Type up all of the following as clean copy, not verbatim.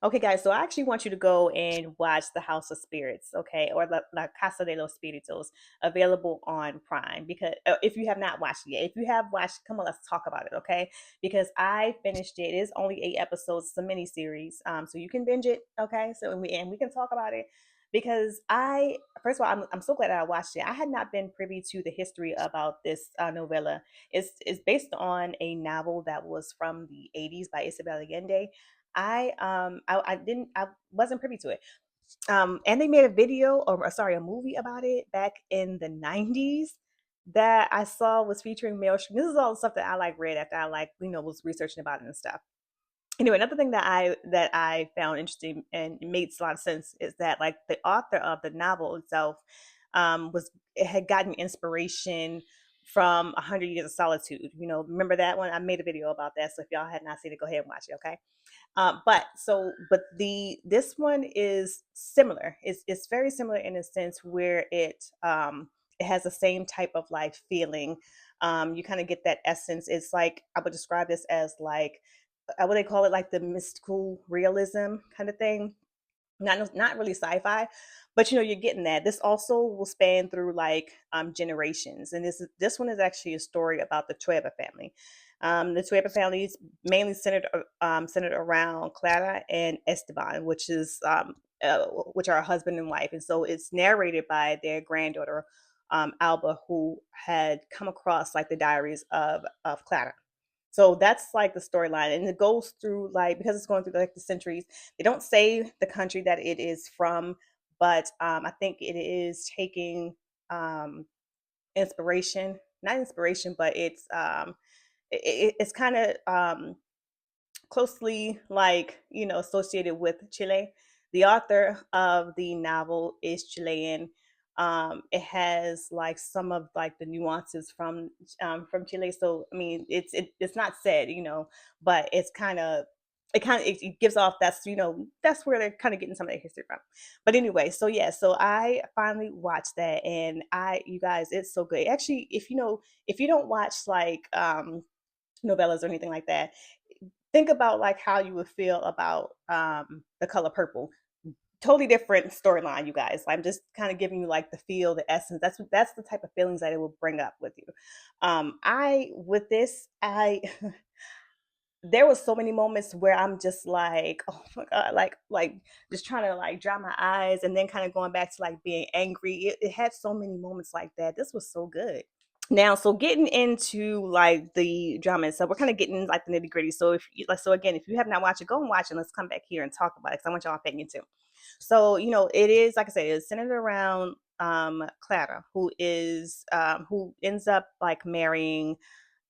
Okay, guys, so I actually want you to go and watch The House of Spirits, okay, or La Casa de los Spiritus, available on Prime. Because if you have not watched it yet, if you have watched, come on, let's talk about it, okay? Because I finished it. It is only 8 episodes. It's a mini series, so you can binge it, okay? So and we can talk about it because first of all, I'm so glad that I watched it. I had not been privy to the history about this novella. It's based on a novel that was from the 80s by Isabel Allende. I wasn't privy to it. And they made a video, or sorry, a movie about it back in the 90s that I saw was featuring male. This is all the stuff that I like read after I was researching about it and stuff. Anyway, another thing that I found interesting and it made a lot of sense is that like the author of the novel itself was it had gotten inspiration from 100 Years of Solitude. Remember that one? I made a video about that. So if y'all had not seen it, go ahead and watch it. Okay. But this one is similar. It's very similar in a sense where it has the same type of like feeling. You kind of get that essence. It's like I would describe this as like what they call it, like the mystical realism kind of thing. Not really sci-fi, but you're getting that. This also will span through like generations, and this one is actually a story about the Trueba family. The Trueba family is mainly centered around Clara and Esteban, which are a husband and wife, and so it's narrated by their granddaughter, Alba, who had come across like the diaries of Clara. So that's like the storyline, and it goes through like because it's going through like the centuries. They don't say the country that it is from, but I think it is taking um, inspiration, not inspiration, but it's kind of closely like associated with Chile. The author of the novel is Chilean. It has like some of like the nuances from Chile. So I mean, it's not said, but it gives off that's where they're kind of getting some of their history from. But anyway, so yeah, so I finally watched that, and you guys, it's so good. Actually, if you don't watch like novellas or anything like that, think about like how you would feel about The Color Purple. Totally different storyline, you guys. I'm just kind of giving you like the feel, the essence. That's the type of feelings that it will bring up with you. I with this I There was so many moments where I'm just like, oh my god, like just trying to like dry my eyes, and then kind of going back to like being angry. It had so many moments like that. This was so good. Now, so getting into like the drama itself, we're kind of getting like the nitty gritty. So so again, if you have not watched it, go and watch it. Let's come back here and talk about it because I want y'all opinion too. So it is like I said, it's centered around Clara, who ends up like marrying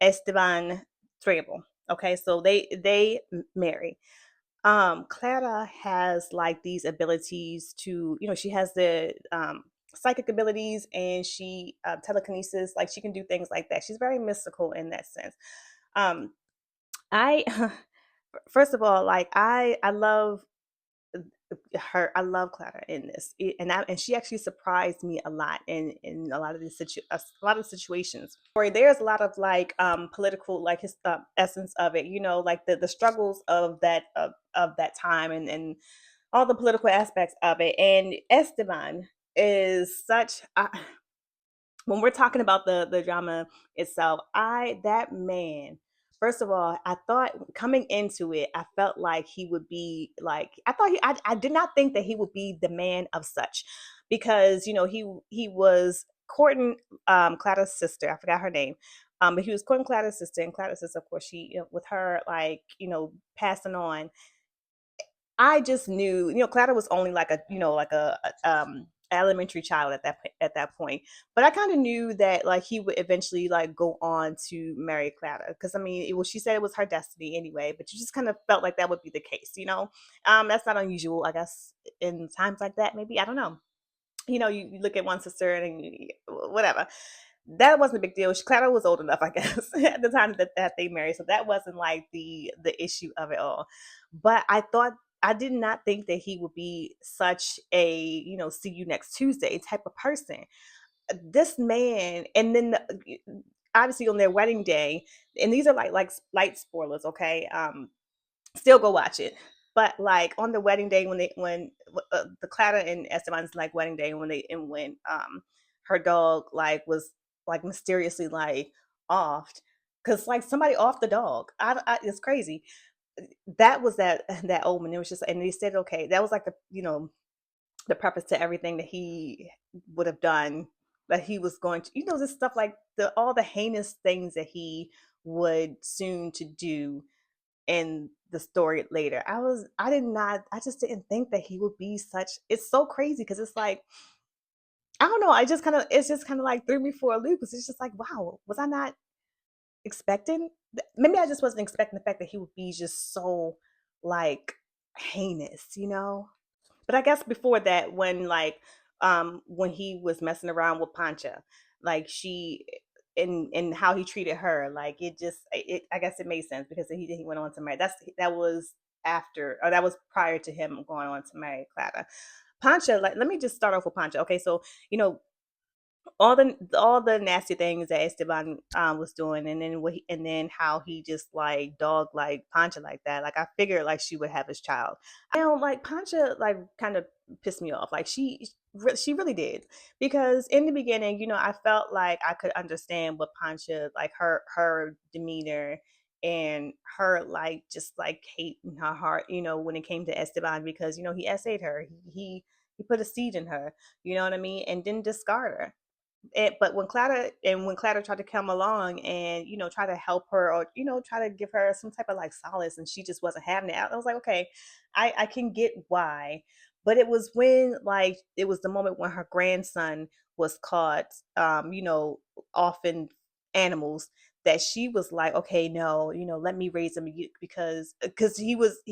Esteban Trebel. Okay, so they marry. Clara has like these abilities to, she has the psychic abilities, and she telekinesis, like she can do things like that. She's very mystical in that sense. Um, I First of all, like I love her. I love Clara in this, and she actually surprised me a lot in a lot of a lot of situations. Or there's a lot of like political like his essence of it. Like the struggles of that time, and all the political aspects of it. And Esteban is such. When we're talking about the drama itself, that man, first of all, I thought coming into it, I felt like he would be like I did not think that he would be the man of such, because he was courting Clara's sister. I forgot her name. But he was courting Clara's sister, and Clara's sister, of course, she with her like passing on. I just knew, Clara was only like a elementary child at that point. But I kind of knew that like he would eventually like go on to marry Clara, because I mean, she said it was her destiny anyway. But you just kind of felt like that would be the case. That's not unusual, I guess, in times like that. Maybe, I don't know. You look at one sister and whatever. That wasn't a big deal. Clara was old enough, I guess, at the time that they married, so that wasn't like the issue of it all. But I did not think that he would be such a see you next Tuesday type of person. This man, and then obviously on their wedding day, and these are like light spoilers, okay? Still go watch it. But like on the wedding day when the Clara and Esteban's like wedding day, when her dog like was like mysteriously like offed, because like somebody off the dog. It's crazy. That was that omen. It was just, and they said okay, that was like the purpose to everything that he would have done, that he was going to, this stuff like the all the heinous things that he would soon to do in the story later. I just didn't think that he would be such. It's so crazy because it's like, I don't know, it's just kind of like threw me for a loop because it's just like, wow, was I not expecting, maybe I just wasn't expecting the fact that he would be just so like heinous. But I guess before that, when he was messing around with Pancha, like she and how he treated her, like it I guess it made sense because he went on to marry. That was after, or that was prior to him going on to marry Clara. Pancha, like, let me just start off with Pancha. Okay, so you know all the nasty things that Esteban was doing, and then and then how he just like dog like Pancha like that. Like I figured like she would have his child. Like Pancha like kind of pissed me off. Like she really did, because in the beginning, I felt like I could understand what Pancha, like her demeanor and her like just like hate in her heart, when it came to Esteban, because he essayed her. He put a seed in her, you know what I mean, and didn't discard her. But when Clara tried to come along and try to help her, or try to give her some type of like solace, and she just wasn't having it, I was like, okay, I can get why. But it was when like it was the moment when her grandson was caught, often animals, that she was like, okay, no, let me raise him, because he was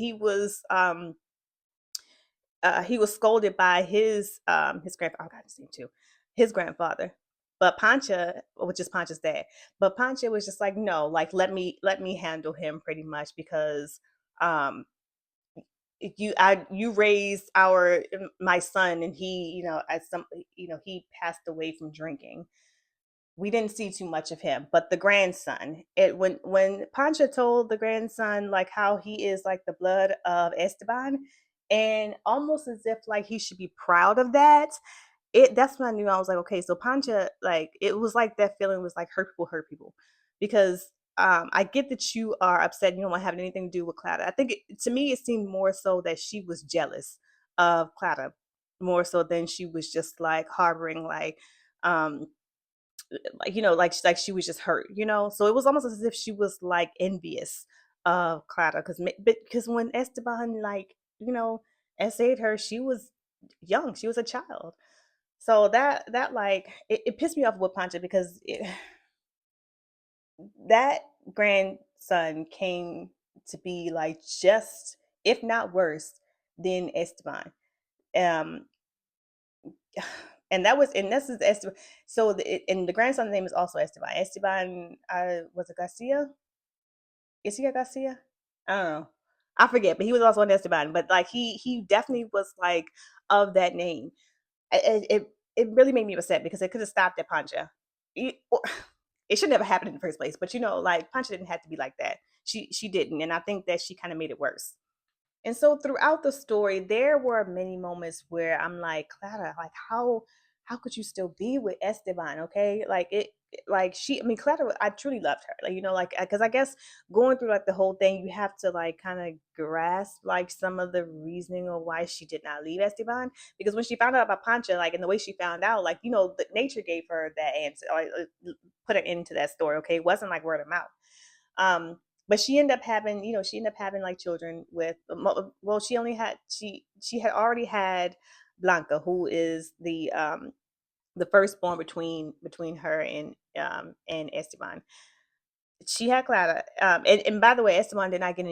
scolded by his grandfather. I got his name too, his grandfather. But Pancha, which is Pancha's dad, but Pancha was just like, no, like let me handle him, pretty much, because um you raised my son, and he, as some, he passed away from drinking. We didn't see too much of him, but the grandson, when Pancha told the grandson like how he is like the blood of Esteban, and almost as if like he should be proud of that, that's when I knew. I was like, okay, so Pancha, like, it was like that feeling was like hurt people, because I get that you are upset, you don't want to have anything to do with Clara. I think to me it seemed more so that she was jealous of Clara, more so than she was just like harboring um like she was just hurt. So it was almost as if she was like envious of Clara, because when Esteban like essayed her, she was young, she was a child. So that like it pissed me off with Pancha, because that grandson came to be like just, if not worse, than Esteban. Um, and that was, and this is Esteban. So and the grandson's name is also Esteban. Esteban, was it Garcia? Is he a Garcia? I don't know. I forget, but he was also an Esteban. But like he definitely was like of that name. It really made me upset, because it could have stopped at Pancha. It should never happen in the first place. But like Pancha didn't have to be like that. She didn't, and I think that she kind of made it worse. And so throughout the story, there were many moments where I'm like, Clara, like how could you still be with Esteban? Okay, like like I mean, Clara, I truly loved her. Like like, because I guess going through like the whole thing, you have to like kind of grasp like some of the reasoning of why she did not leave Esteban. Because when she found out about Pancha, like, and the way she found out, like the nature gave her that answer, or put her into that story. Okay, it wasn't like word of mouth. Um, but she ended up having like children with, well, she had already had Blanca, who is the firstborn between her and Esteban. She had Clara, and by the way, Esteban did not get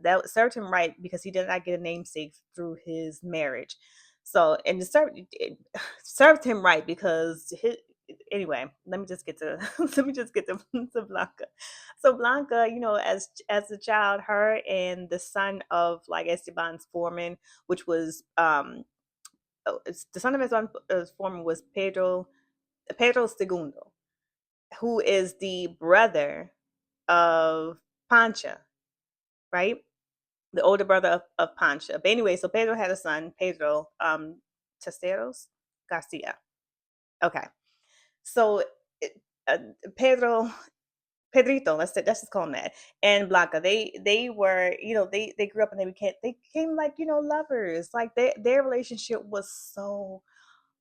that served him right, because he did not get a namesake through his marriage. So, and it served him right, because anyway, let me just get to let me just get to Blanca. So Blanca, as a child, her and the son of like Esteban's foreman, which was the son of Esteban's foreman was Pedro Segundo, who is the brother of Pancha, right? the older brother of Pancha. But anyway, so Pedro had a son, Pedro Testeros Garcia. Okay, so uh, Pedro Pedrito, let's just call him that, and Blanca. They were, they grew up and they became like, lovers. Like their relationship was so,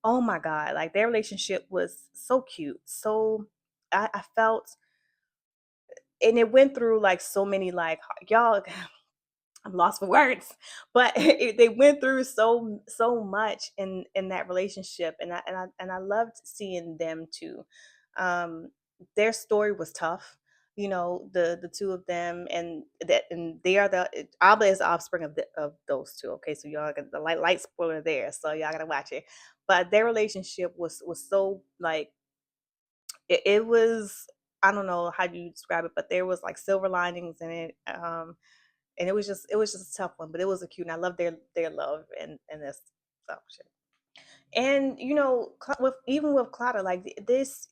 oh my god, like their relationship was so cute. So I felt, and it went through like so many, like, y'all, I'm lost for words, but they went through so much in that relationship, and I loved seeing them too. Um, their story was tough, the two of them, and they are Abba is the offspring of those two. Okay, so y'all got the light spoiler there, so y'all gotta watch it. But their relationship was so like it was. I don't know how you describe it, but there was like silver linings in it. And it was just a tough one, but it was a cute, and I love their love and this stuff. Shit. And with even with Clara, like this.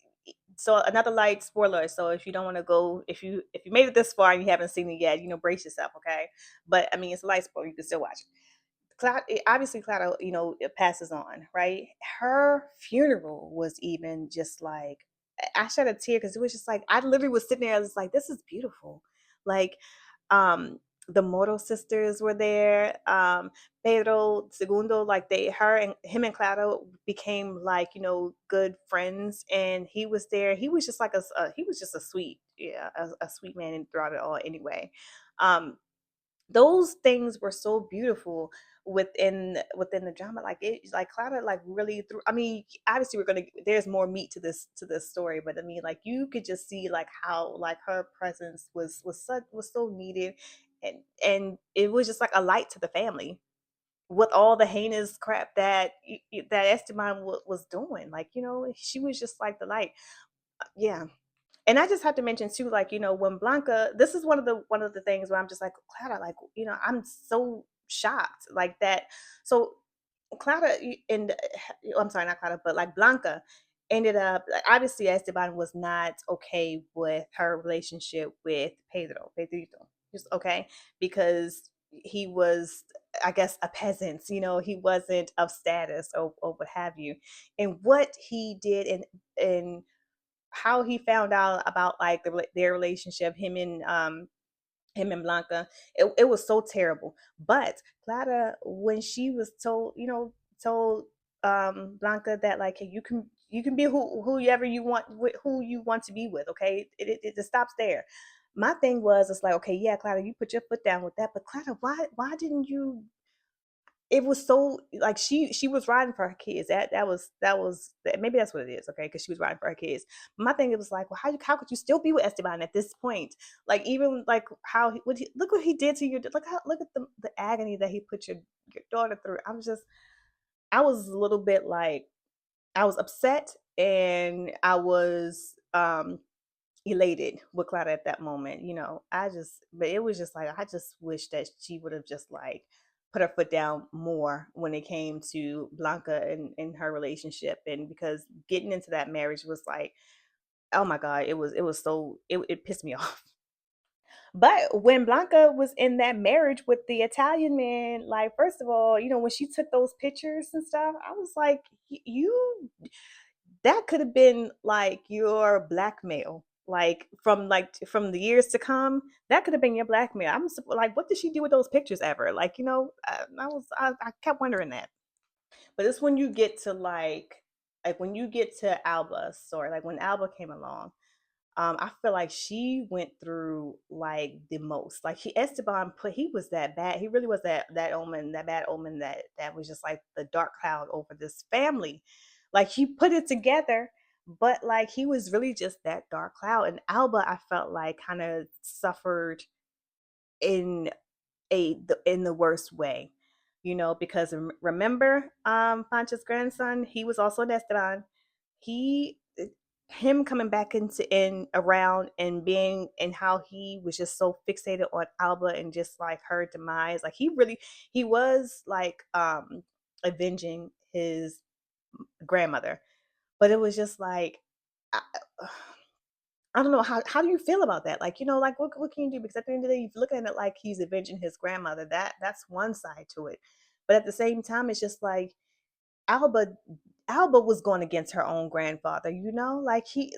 So another light spoiler. So if you don't want to go, if you made it this far and you haven't seen it yet, brace yourself, okay? But I mean, it's a light spoiler. You can still watch it. Obviously Clara, it passes on, right? Her funeral was even just like, I shed a tear because it was just like, I literally was sitting there. I was like, this is beautiful. Like, the Moro sisters were there. Pedro Segundo, like him and Clara became like, good friends, and he was there. He was just like he was just a sweet, yeah, a sweet man throughout it all. Anyway, those things were so beautiful within the drama. Like it, like Clara, like really through. I mean, obviously there's more meat to this story, but I mean, like you could just see like how like her presence was so needed, and it was just like a light to the family with all the heinous crap that Esteban was doing. Like, she was just like the light. Yeah. And I just have to mention too, like, when Blanca, this is one of the things where I'm just like, Clara, like, I'm so shocked, like that. So Clara and I'm sorry, not Clara, but like Blanca ended up, like, obviously Esteban was not okay with her relationship with Pedrito, just okay, because he was, I guess, a peasant. He wasn't of status, or what have you, and what he did in how he found out about like their relationship, him and Blanca, it was so terrible. But Clara, when she was told Blanca that like, hey, you can be whoever you want, who you want to be with, okay? It just stops there. My thing was, it's like, okay, yeah, Clara, you put your foot down with that, but Clara, why didn't you? It was so like she was riding for her kids. That was maybe that's what it is, okay? Because she was riding for her kids. My thing, it was like, well, how could you still be with Esteban at this point? Like, even like how look what he did to you. Look at the agony that he put your daughter through. I was a little bit like, I was upset, and I was elated with Clara at that moment. But it was just like, I just wish that she would have just like put her foot down more when it came to Blanca and her relationship. And because getting into that marriage was like, oh my God, it was so, it pissed me off. But when Blanca was in that marriage with the Italian man, like, first of all, when she took those pictures and stuff, I was like, you that could have been like your blackmail, like from the years to come. That could have been your blackmail. Like, what did she do with those pictures ever? Like, I kept wondering that. But it's when you get to like when you get to Alba's story, like when Alba came along. I feel like she went through like the most. Like, Esteban he was that bad. He really was that omen, that bad omen, that was just like the dark cloud over this family. Like, he put it together, but like he was really just that dark cloud. And Alba, I felt like, kind of suffered in in the worst way, because remember, Pancho's grandson, he was also an Esteban. He Him coming back into in around and being, and how he was just so fixated on Alba and just like her demise. Like, he was like avenging his grandmother, but it was just like, I, I don't know, how do you feel about that? Like, like what can you do? Because at the end of the day, if you look at it like he's avenging his grandmother, that's one side to it. But at the same time, it's just like Alba Alba was going against her own grandfather,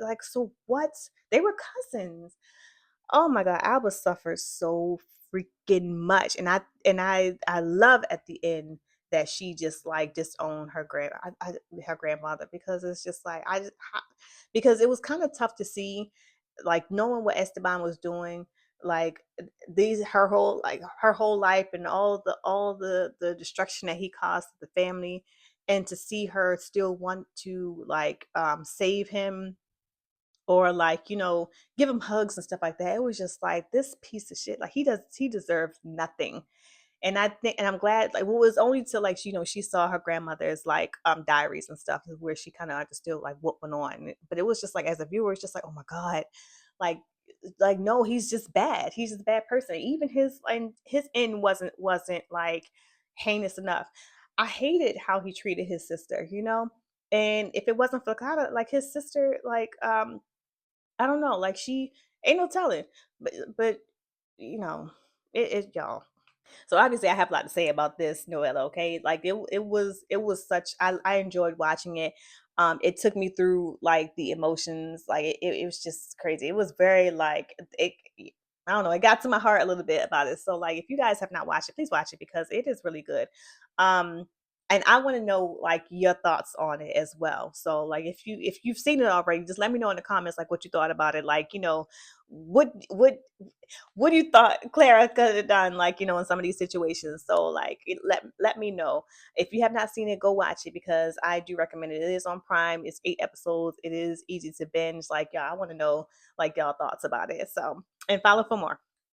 like so what? They were cousins. Oh my God, Alba suffers so freaking much, and I love at the end that she just like disowned her grandmother, because it's just like because it was kind of tough to see, like knowing what Esteban was doing, like these her whole life, and all the destruction that he caused to the family, and to see her still want to like save him, or like give him hugs and stuff like that. It was just like, this piece of shit, like he deserves nothing. And I think, and I'm glad, like, well, it was only till like she saw her grandmother's like diaries and stuff, where she kind of understood like what went on. But it was just like, as a viewer, it's just like, oh my God, like no, he's just bad, he's just a bad person. Even his end wasn't like heinous enough. I hated how he treated his sister. And if it wasn't for Clara, like his sister, like I don't know, like she ain't no telling. But you know, it y'all. So obviously I have a lot to say about this, Noella, okay? Like it was such, I enjoyed watching it. It took me through like the emotions, like it was just crazy. It was very like it I don't know, it got to my heart a little bit about it. So like if you guys have not watched it, please watch it, because it is really good. Um and I want to know like your thoughts on it as well. So like if you've seen it already, just let me know in the comments like what you thought about it. Like, what you thought Clara could have done, like, in some of these situations. So, like, let me know. If you have not seen it, go watch it, because I do recommend it. It is on Prime. It's 8 episodes. It is easy to binge. Like, y'all, I want to know, like, y'all thoughts about it. So, and follow for more.